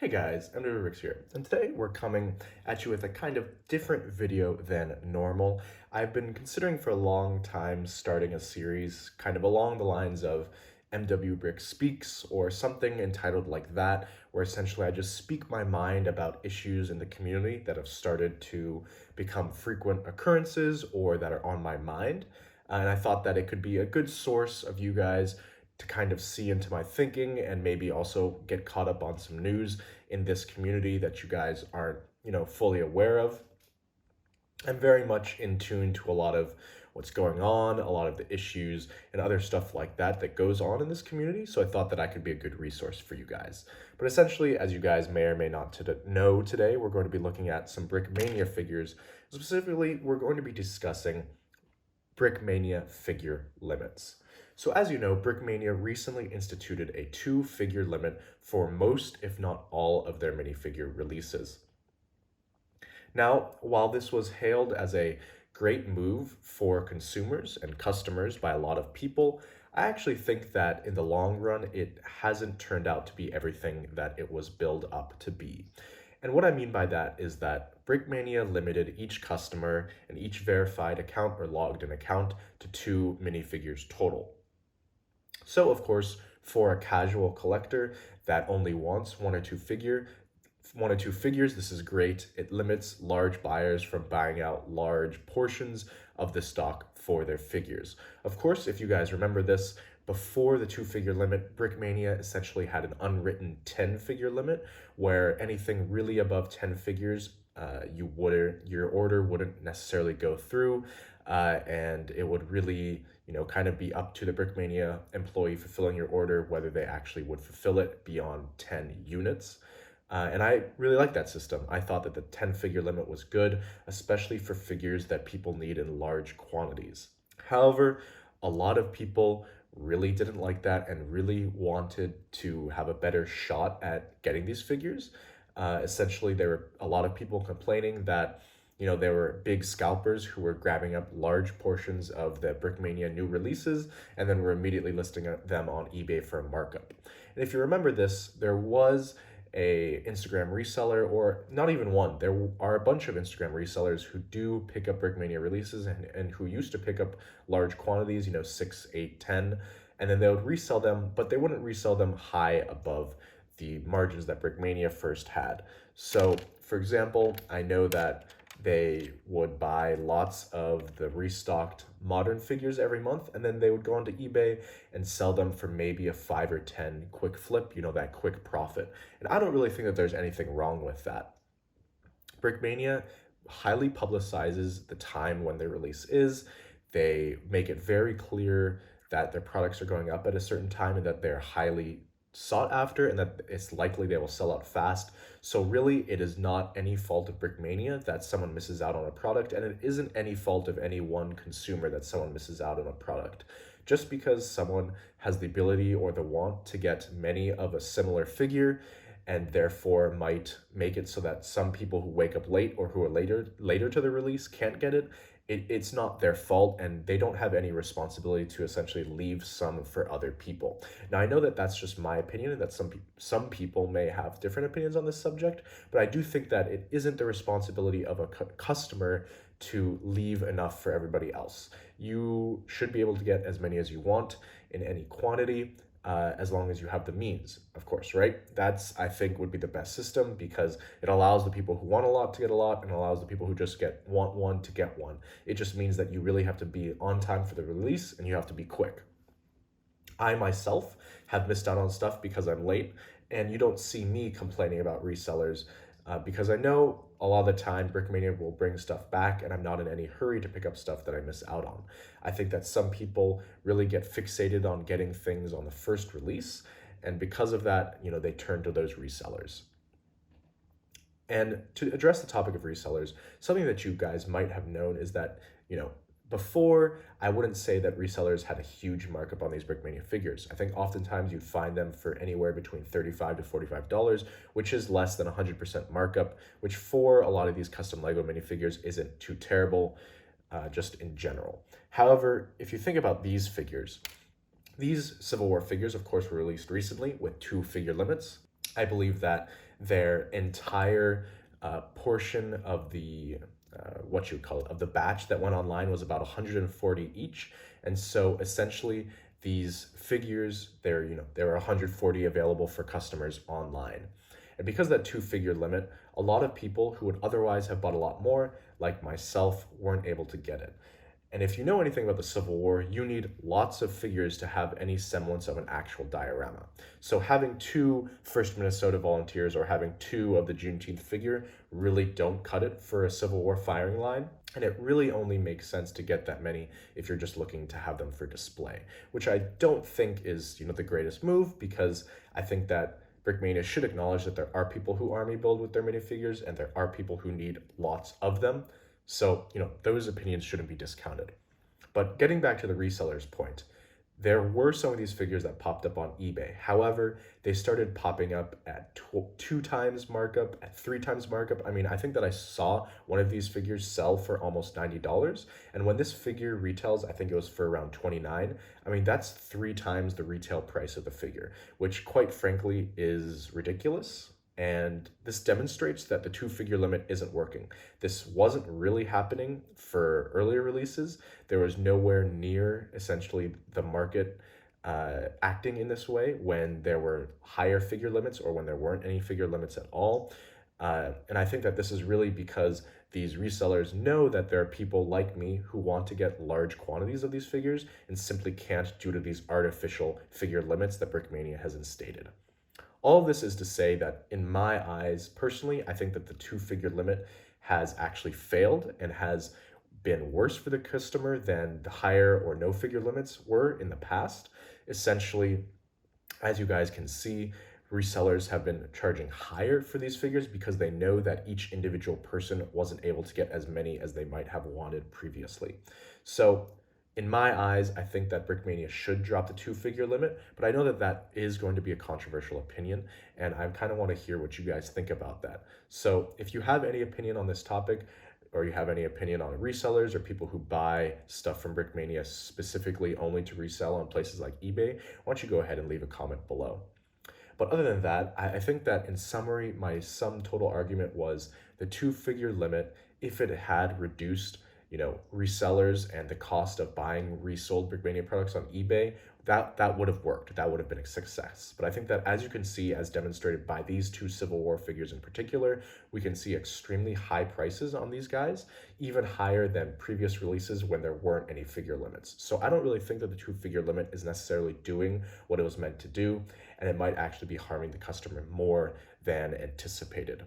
Hey guys, Rix here, and today we're coming at you with a kind of different video than normal. I've been considering for a long time starting a series kind of along the lines of MW Brick Speaks or something entitled like that, where essentially I just speak my mind about issues in the community that have started to become frequent occurrences or that are on my mind. And I thought that it could be a good source of you guys to kind of see into my thinking and maybe also get caught up on some news in this community that you guys aren't, fully aware of. I'm very much in tune to a lot of what's going on, a lot of the issues and other stuff like that that goes on in this community. So I thought that I could be a good resource for you guys. But essentially, as you guys may or may not know today, we're going to be looking at some Brickmania figures. Specifically, we're going to be discussing Brickmania figure limits. So as you know, Brickmania recently instituted a 2-figure limit for most, if not all, of their minifigure releases. Now, while this was hailed as a great move for consumers and customers by a lot of people, I actually think that in the long run, it hasn't turned out to be everything that it was billed up to be. And what I mean by that is that Brickmania limited each customer and each verified account or logged in account to 2 minifigures total. So of course, for a casual collector that only wants one or two figures, this is great. It limits large buyers from buying out large portions of the stock for their figures. Of course, if you guys remember this, before the 2-figure limit, Brickmania essentially had an unwritten 10-figure limit where anything really above 10 figures, your order wouldn't necessarily go through, and it would really, kind of be up to the Brickmania employee fulfilling your order whether they actually would fulfill it beyond 10 units. And I really like that system. I thought that the 10-figure limit was good, especially for figures that people need in large quantities. However, a lot of people really didn't like that and really wanted to have a better shot at getting these figures. Essentially, there were a lot of people complaining that there were big scalpers who were grabbing up large portions of the Brickmania new releases and then were immediately listing them on eBay for a markup. And if you remember this, there was a Instagram reseller, or not even one. There are a bunch of Instagram resellers who do pick up Brickmania releases and who used to pick up large quantities, 6, 8, 10, and then they would resell them, but they wouldn't resell them high above the margins that Brickmania first had. So, for example, I know that they would buy lots of the restocked modern figures every month, and then they would go onto eBay and sell them for maybe a 5 or 10 quick flip, that quick profit. And I don't really think that there's anything wrong with that. Brickmania highly publicizes the time when their release is. They make it very clear that their products are going up at a certain time and that they're highly sought after and that it's likely they will sell out fast. So really, it is not any fault of Brickmania that someone misses out on a product, and it isn't any fault of any one consumer that someone misses out on a product. Just because someone has the ability or the want to get many of a similar figure and therefore might make it so that some people who wake up late or who are later to the release can't get it, it's not their fault, and they don't have any responsibility to essentially leave some for other people. Now, I know that that's just my opinion and that some people may have different opinions on this subject, but I do think that it isn't the responsibility of a customer to leave enough for everybody else. You should be able to get as many as you want in any quantity, as long as you have the means, of course, right? That's, I think, would be the best system because it allows the people who want a lot to get a lot and allows the people who just want one to get one. It just means that you really have to be on time for the release and you have to be quick. I myself have missed out on stuff because I'm late, and you don't see me complaining about resellers because I know a lot of the time Brickmania will bring stuff back and I'm not in any hurry to pick up stuff that I miss out on. I think that some people really get fixated on getting things on the first release, and because of that, they turn to those resellers. And to address the topic of resellers, something that you guys might have known is that, before, I wouldn't say that resellers had a huge markup on these Brickmania figures. I think oftentimes you'd find them for anywhere between $35 to $45, which is less than 100% markup, which for a lot of these custom Lego minifigures isn't too terrible, just in general. However, if you think about these figures, these Civil War figures, of course, were released recently with 2-figure limits. I believe that their entire portion of the what you would call it, of the batch that went online was about 140 each. And so essentially these figures, there are 140 available for customers online. And because of that two-figure limit, a lot of people who would otherwise have bought a lot more, like myself, weren't able to get it. And if you know anything about the Civil War, you need lots of figures to have any semblance of an actual diorama. So having two 1st Minnesota Volunteers or having two of the Juneteenth figure really don't cut it for a Civil War firing line. And it really only makes sense to get that many if you're just looking to have them for display, which I don't think is, the greatest move, because I think that Brickmania should acknowledge that there are people who army build with their minifigures and there are people who need lots of them. So, those opinions shouldn't be discounted. But getting back to the resellers point, there were some of these figures that popped up on eBay. However, they started popping up at 2 times markup, at 3 times markup. I mean, I think that I saw one of these figures sell for almost $90. And when this figure retails, I think it was for around $29. I mean, that's 3 times the retail price of the figure, which quite frankly is ridiculous. And this demonstrates that the two-figure limit isn't working. This wasn't really happening for earlier releases. There was nowhere near essentially the market acting in this way when there were higher figure limits or when there weren't any figure limits at all. And I think that this is really because these resellers know that there are people like me who want to get large quantities of these figures and simply can't due to these artificial figure limits that Brickmania has instated. All of this is to say that in my eyes, personally, I think that the two-figure limit has actually failed and has been worse for the customer than the higher or no figure limits were in the past. Essentially, as you guys can see, resellers have been charging higher for these figures because they know that each individual person wasn't able to get as many as they might have wanted previously. So in my eyes, I think that Brickmania should drop the two-figure limit, but I know that that is going to be a controversial opinion, and I kind of want to hear what you guys think about that. So if you have any opinion on this topic, or you have any opinion on resellers or people who buy stuff from Brickmania specifically only to resell on places like eBay, why don't you go ahead and leave a comment below. But other than that, I think that in summary, my sum total argument was the two-figure limit, if it had reduced resellers and the cost of buying resold Brickmania products on eBay, that would have worked. That would have been a success. But I think that, as you can see, as demonstrated by these two Civil War figures in particular, we can see extremely high prices on these guys, even higher than previous releases when there weren't any figure limits. So I don't really think that the two-figure limit is necessarily doing what it was meant to do, and it might actually be harming the customer more than anticipated.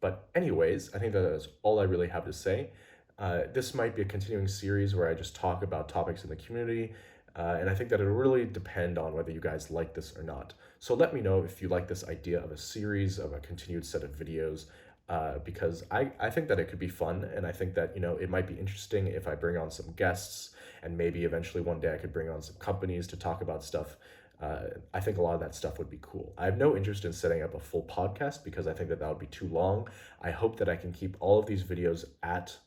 But anyways, I think that is all I really have to say. This might be a continuing series where I just talk about topics in the community, and I think that it'll really depend on whether you guys like this or not. So let me know if you like this idea of a series, of a continued set of videos, because I think that it could be fun, and I think that, it might be interesting if I bring on some guests, and maybe eventually one day I could bring on some companies to talk about stuff. I think a lot of that stuff would be cool. I have no interest in setting up a full podcast because I think that would be too long. I hope that I can keep all of these videos at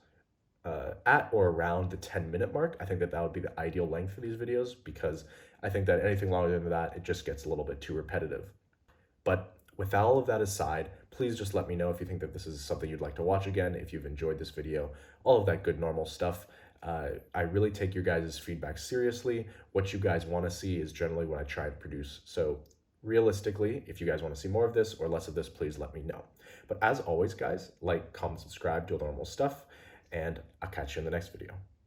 or around the 10-minute mark. I think that would be the ideal length for these videos, because I think that anything longer than that, it just gets a little bit too repetitive. But with all of that aside, please just let me know if you think that this is something you'd like to watch again, if you've enjoyed this video, all of that good normal stuff. I really take your guys' feedback seriously. What you guys want to see is generally what I try to produce. So realistically, if you guys want to see more of this or less of this, please let me know. But as always, guys, like, comment, subscribe, do all the normal stuff, and I'll catch you in the next video.